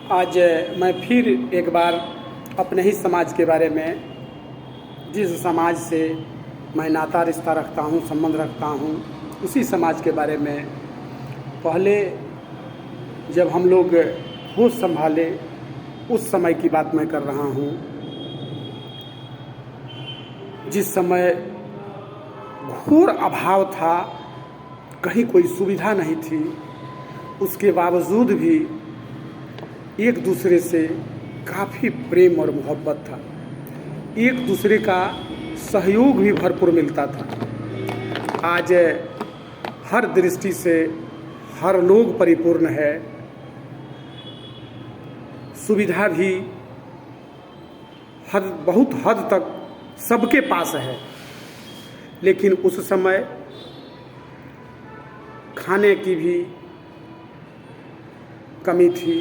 आज मैं फिर एक बार अपने ही समाज के बारे में, जिस समाज से मैं नाता रिश्ता रखता हूँ, संबंध रखता हूँ, उसी समाज के बारे में पहले जब हम लोग होश संभाले उस समय की बात मैं कर रहा हूँ, जिस समय घोर अभाव था, कहीं कोई सुविधा नहीं थी, उसके बावजूद भी एक दूसरे से काफ़ी प्रेम और मोहब्बत था, एक दूसरे का सहयोग भी भरपूर मिलता था। आज हर दृष्टि से हर लोग परिपूर्ण है, सुविधा भी बहुत हद तक सबके पास है, लेकिन उस समय खाने की भी कमी थी,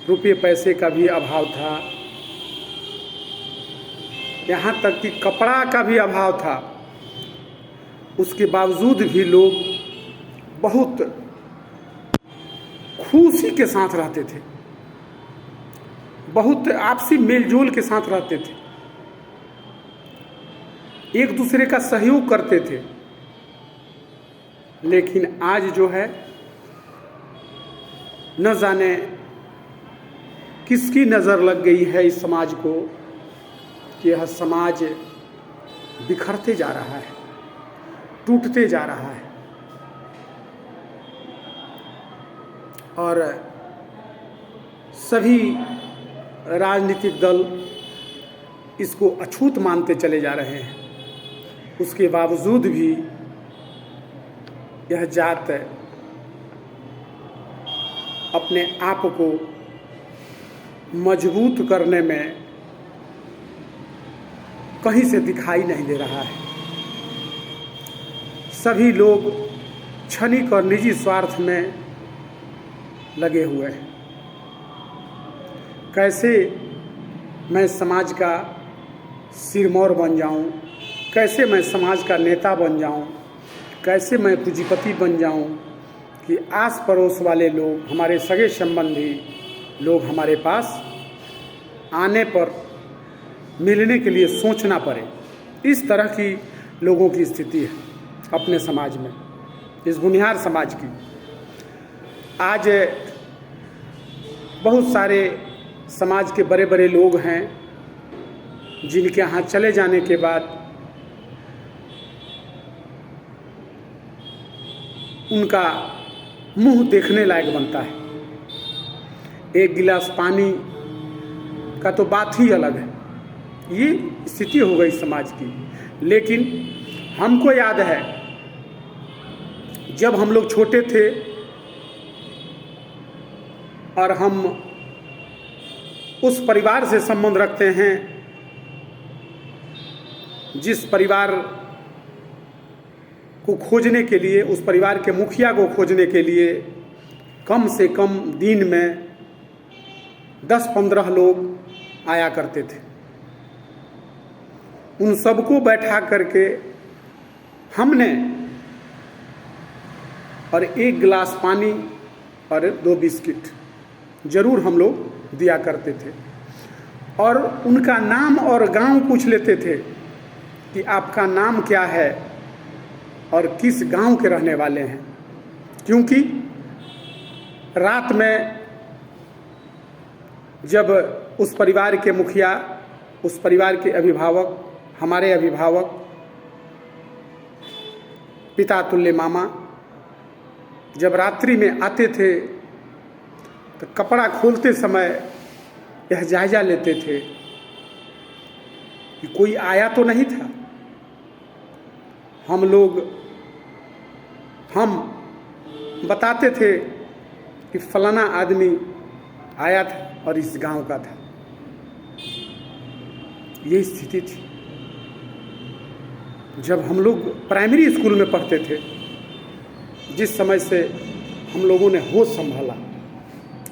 रुपये पैसे का भी अभाव था, यहाँ तक कि कपड़ा का भी अभाव था। उसके बावजूद भी लोग बहुत खुशी के साथ रहते थे, बहुत आपसी मेलजोल के साथ रहते थे, एक दूसरे का सहयोग करते थे। लेकिन आज जो है, न जाने किसकी नज़र लग गई है इस समाज को कि यह समाज बिखरते जा रहा है, टूटते जा रहा है। और सभी राजनीतिक दल इसको अछूत मानते चले जा रहे हैं। उसके बावजूद भी यह जात अपने आप को मजबूत करने में कहीं से दिखाई नहीं दे रहा है। सभी लोग क्षणिक और निजी स्वार्थ में लगे हुए हैं। कैसे मैं समाज का सिरमौर बन जाऊं, कैसे मैं समाज का नेता बन जाऊं, कैसे मैं पूंजीपति बन जाऊं कि आस पड़ोस वाले लोग, हमारे सगे संबंधी लोग हमारे पास आने पर मिलने के लिए सोचना पड़े। इस तरह की लोगों की स्थिति है अपने समाज में, इस बुनियाद समाज की। आज बहुत सारे समाज के बड़े बड़े लोग हैं जिनके यहाँ चले जाने के बाद उनका मुंह देखने लायक बनता है। एक गिलास पानी का तो बात ही अलग है, ये स्थिति हो गई समाज की। लेकिन हमको याद है, जब हम लोग छोटे थे और हम उस परिवार से संबंध रखते हैं जिस परिवार को खोजने के लिए, उस परिवार के मुखिया को खोजने के लिए कम से कम दिन में 10-15 लोग आया करते थे। उन सबको बैठा करके हमने और एक गिलास पानी और 2 बिस्किट जरूर हम लोग दिया करते थे, और उनका नाम और गांव पूछ लेते थे कि आपका नाम क्या है और किस गांव के रहने वाले हैं। क्योंकि रात में जब उस परिवार के मुखिया, उस परिवार के अभिभावक, हमारे अभिभावक पिता तुल्य मामा जब रात्रि में आते थे तो कपड़ा खोलते समय यह जायजा लेते थे कि कोई आया तो नहीं था। हम बताते थे कि फलाना आदमी आया था और इस गांव का था। ये स्थिति थी जब हम लोग प्राइमरी स्कूल में पढ़ते थे, जिस समय से हम लोगों ने होश संभाला,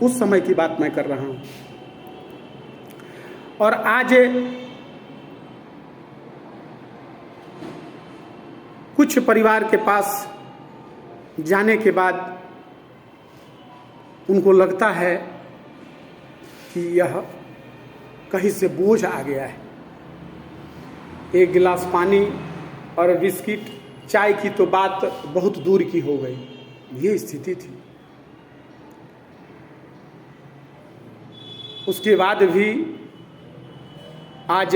उस समय की बात मैं कर रहा हूँ। और आज कुछ परिवार के पास जाने के बाद उनको लगता है कि यह कहीं से बोझ आ गया है। एक गिलास पानी और बिस्किट चाय की तो बात बहुत दूर की हो गई, ये स्थिति थी। उसके बाद भी आज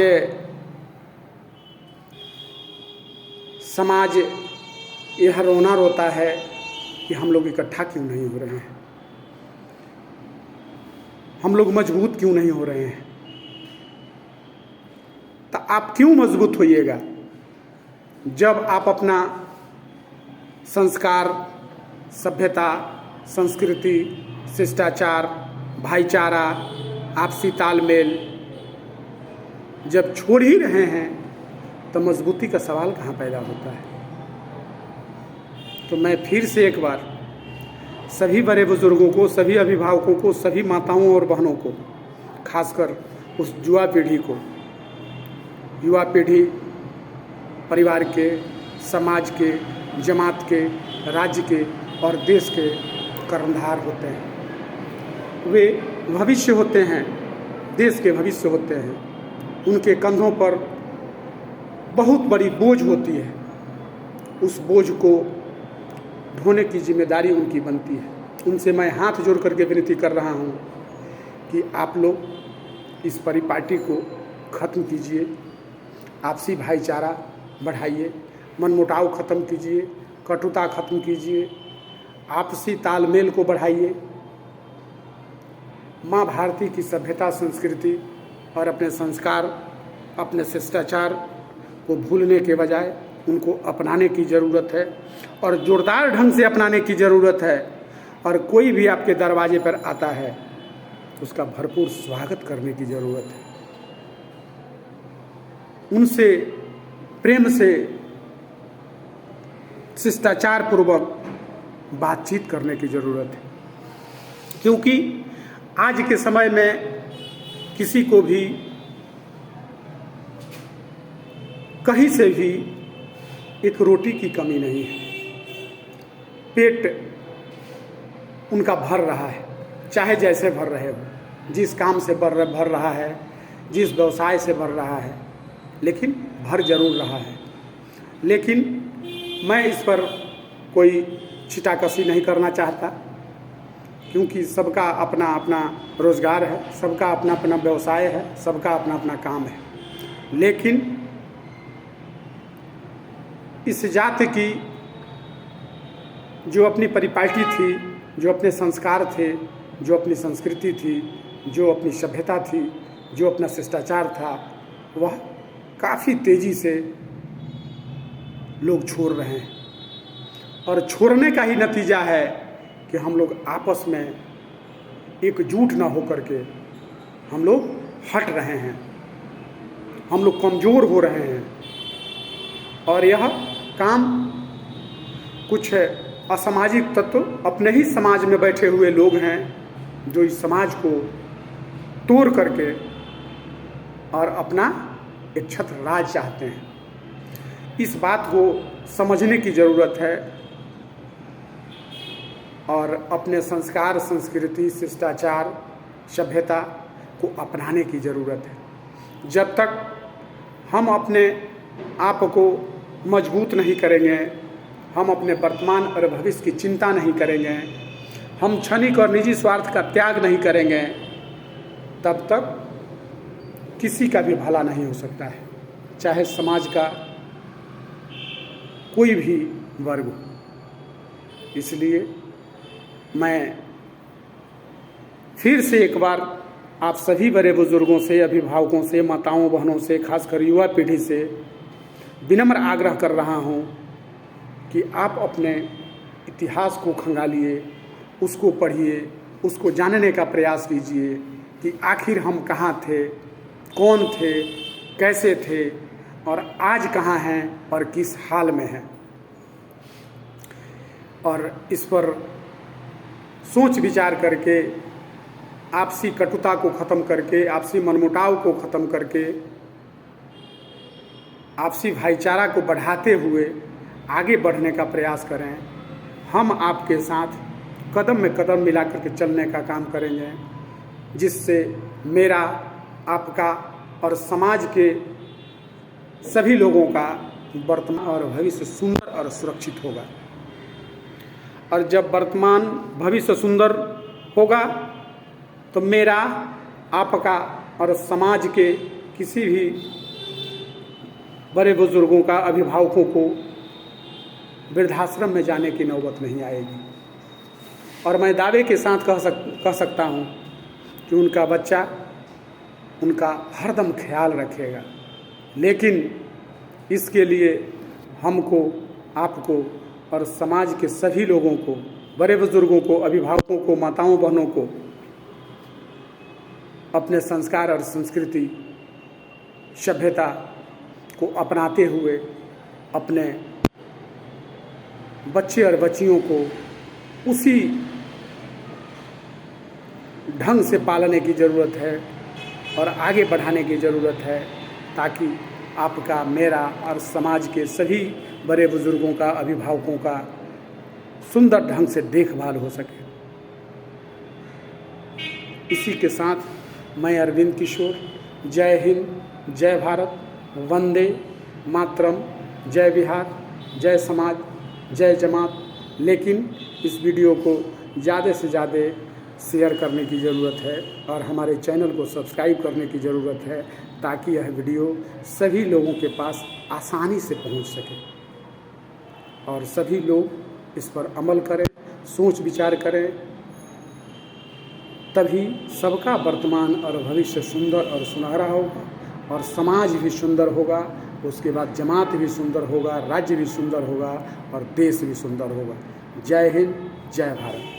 समाज यह रोना रोता है कि हम लोग इकट्ठा क्यों नहीं हो रहे हैं, हम लोग मजबूत क्यों नहीं हो रहे हैं। तो आप क्यों मजबूत होइएगा जब आप अपना संस्कार, सभ्यता, संस्कृति, शिष्टाचार, भाईचारा, आपसी तालमेल जब छोड़ ही रहे हैं तो मजबूती का सवाल कहाँ पैदा होता है। तो मैं फिर से एक बार सभी बड़े बुजुर्गों को, सभी अभिभावकों को, सभी माताओं और बहनों को, खासकर उस युवा पीढ़ी को, युवा पीढ़ी परिवार के, समाज के, जमात के, राज्य के और देश के कर्णधार होते हैं। वे भविष्य होते हैं, देश के भविष्य होते हैं। उनके कंधों पर बहुत बड़ी बोझ होती है, उस बोझ को ढोने की जिम्मेदारी उनकी बनती है। उनसे मैं हाथ जोड़ करके विनती कर रहा हूँ कि आप लोग इस परिपाटी को ख़त्म कीजिए, आपसी भाईचारा बढ़ाइए, मनमुटाव ख़त्म कीजिए, कटुता ख़त्म कीजिए, आपसी तालमेल को बढ़ाइए। माँ भारती की सभ्यता, संस्कृति और अपने संस्कार, अपने शिष्टाचार को भूलने के बजाय उनको अपनाने की ज़रूरत है और जोरदार ढंग से अपनाने की ज़रूरत है। और कोई भी आपके दरवाजे पर आता है तो उसका भरपूर स्वागत करने की ज़रूरत है। उनसे प्रेम से, शिष्टाचार पूर्वक बातचीत करने की ज़रूरत है, क्योंकि आज के समय में किसी को भी कहीं से भी एक रोटी की कमी नहीं है। पेट उनका भर रहा है, चाहे जैसे भर रहे हो, जिस काम से भर रहा है, जिस व्यवसाय से भर रहा है, लेकिन भर जरूर रहा है। लेकिन मैं इस पर कोई छिटाकशी नहीं करना चाहता, क्योंकि सबका अपना अपना रोज़गार है, सबका अपना अपना व्यवसाय है, सबका अपना अपना काम है। लेकिन इस जाति की जो अपनी परिपाटी थी, जो अपने संस्कार थे, जो अपनी संस्कृति थी, जो अपनी सभ्यता थी, जो अपना शिष्टाचार था, वह काफ़ी तेज़ी से लोग छोड़ रहे हैं। और छोड़ने का ही नतीजा है कि हम लोग आपस में एकजुट ना होकर के हम लोग हट रहे हैं, हम लोग कमज़ोर हो रहे हैं। और यह काम कुछ असामाजिक तत्व, अपने ही समाज में बैठे हुए लोग हैं जो इस समाज को तोड़ करके और अपना एक छत्र राज चाहते हैं। इस बात को समझने की ज़रूरत है और अपने संस्कार, संस्कृति, शिष्टाचार, सभ्यता को अपनाने की ज़रूरत है। जब तक हम अपने आप को मजबूत नहीं करेंगे, हम अपने वर्तमान और भविष्य की चिंता नहीं करेंगे, हम क्षणिक और निजी स्वार्थ का त्याग नहीं करेंगे, तब तक किसी का भी भला नहीं हो सकता है, चाहे समाज का कोई भी वर्ग हो। इसलिए मैं फिर से एक बार आप सभी बड़े बुजुर्गों से, अभिभावकों से, माताओं बहनों से, खासकर युवा पीढ़ी से विनम्र आग्रह कर रहा हूँ कि आप अपने इतिहास को खंगालिए, उसको पढ़िए, उसको जानने का प्रयास कीजिए कि आखिर हम कहाँ थे, कौन थे, कैसे थे और आज कहाँ हैं और किस हाल में हैं। और इस पर सोच विचार करके, आपसी कटुता को ख़त्म करके, आपसी मनमुटाव को ख़त्म करके, आपसी भाईचारा को बढ़ाते हुए आगे बढ़ने का प्रयास करें। हम आपके साथ कदम में कदम मिला करके चलने का काम करेंगे। जिससे मेरा, आपका और समाज के सभी लोगों का वर्तमान और भविष्य सुंदर और सुरक्षित होगा। और जब वर्तमान भविष्य सुंदर होगा तो मेरा, आपका और समाज के किसी भी बड़े बुजुर्गों का, अभिभावकों को वृद्धाश्रम में जाने की नौबत नहीं आएगी। और मैं दावे के साथ कह सकता हूँ कि उनका बच्चा उनका हरदम ख्याल रखेगा। लेकिन इसके लिए हमको, आपको और समाज के सभी लोगों को, बड़े बुजुर्गों को, अभिभावकों को, माताओं बहनों को अपने संस्कार और संस्कृति, सभ्यता को अपनाते हुए अपने बच्चे और बच्चियों को उसी ढंग से पालने की ज़रूरत है और आगे बढ़ाने की ज़रूरत है, ताकि आपका, मेरा और समाज के सभी बड़े बुजुर्गों का, अभिभावकों का सुंदर ढंग से देखभाल हो सके। इसी के साथ मैं अरविंद किशोर, जय हिंद, जय भारत, वंदे मातरम, जय बिहार, जय समाज, जय जमात। लेकिन इस वीडियो को ज़्यादा से ज़्यादा शेयर करने की ज़रूरत है और हमारे चैनल को सब्सक्राइब करने की ज़रूरत है, ताकि यह वीडियो सभी लोगों के पास आसानी से पहुंच सके और सभी लोग इस पर अमल करें, सोच विचार करें। तभी सबका वर्तमान और भविष्य सुंदर और सुनहरा होगा और समाज भी सुंदर होगा। उसके बाद जमात भी सुंदर होगा, राज्य भी सुंदर होगा और देश भी सुंदर होगा। जय हिंद, जय भारत।